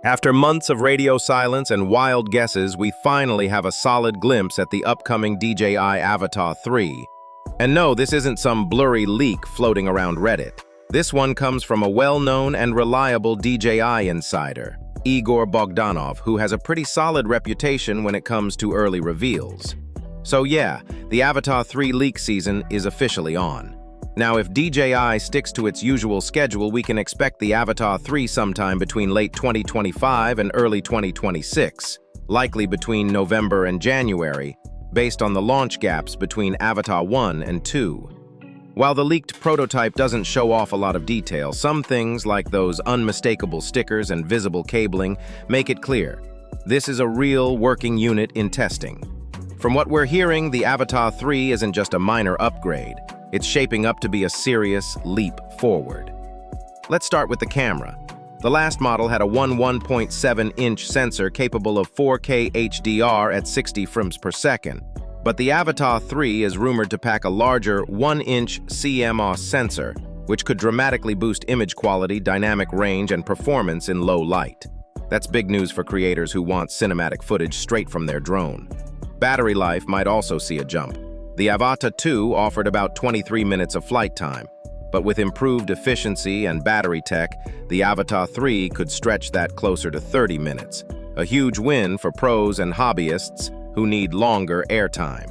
After months of radio silence and wild guesses, we finally have a solid glimpse at the upcoming DJI Avata 3. And no, this isn't some blurry leak floating around Reddit. This one comes from a well-known and reliable DJI insider, Igor Bogdanov, who has a pretty solid reputation when it comes to early reveals. So yeah, the Avata 3 leak season is officially on. Now, if DJI sticks to its usual schedule, we can expect the Avata 3 sometime between late 2025 and early 2026, likely between November and January, based on the launch gaps between Avata 1 and 2. While the leaked prototype doesn't show off a lot of detail, some things like those unmistakable stickers and visible cabling make it clear this is a real working unit in testing. From what we're hearing, the Avata 3 isn't just a minor upgrade. It's shaping up to be a serious leap forward. Let's start with the camera. The last model had a 1.7-inch sensor capable of 4K HDR at 60 frames per second. But the Avata 3 is rumored to pack a larger 1-inch CMOS sensor, which could dramatically boost image quality, dynamic range, and performance in low light. That's big news for creators who want cinematic footage straight from their drone. Battery life might also see a jump. The Avata 2 offered about 23 minutes of flight time, but with improved efficiency and battery tech, the Avata 3 could stretch that closer to 30 minutes, a huge win for pros and hobbyists who need longer airtime.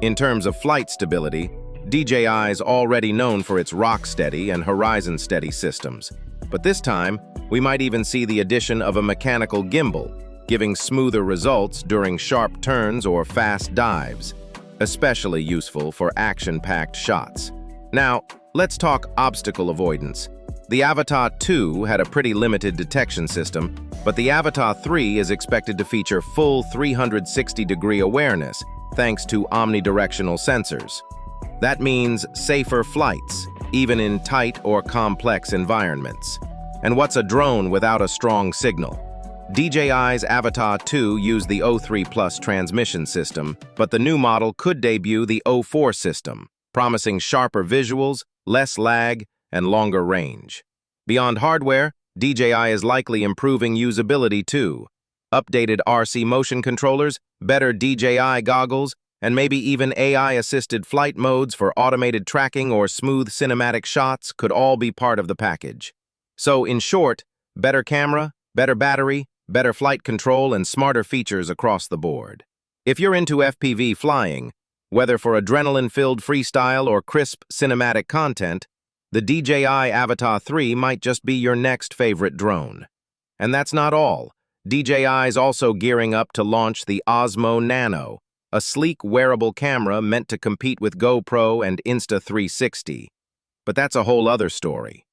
In terms of flight stability, DJI is already known for its rock-steady and horizon-steady systems, but this time, we might even see the addition of a mechanical gimbal, giving smoother results during sharp turns or fast dives, especially useful for action-packed shots. Now, let's talk obstacle avoidance. The Avata 2 had a pretty limited detection system, but the Avata 3 is expected to feature full 360-degree awareness thanks to omnidirectional sensors. That means safer flights, even in tight or complex environments. And what's a drone without a strong signal? DJI's Avata 2 used the O3 Plus transmission system, but the new model could debut the O4 system, promising sharper visuals, less lag, and longer range. Beyond hardware, DJI is likely improving usability too. Updated RC motion controllers, better DJI goggles, and maybe even AI-assisted flight modes for automated tracking or smooth cinematic shots could all be part of the package. So, in short, better camera, better battery, better flight control, and smarter features across the board. If you're into FPV flying, whether for adrenaline-filled freestyle or crisp cinematic content, the DJI Avata 3 might just be your next favorite drone. And that's not all. DJI is also gearing up to launch the Osmo Nano, a sleek wearable camera meant to compete with GoPro and Insta360. But that's a whole other story.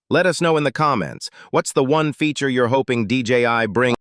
Let us know in the comments, what's the one feature you're hoping DJI brings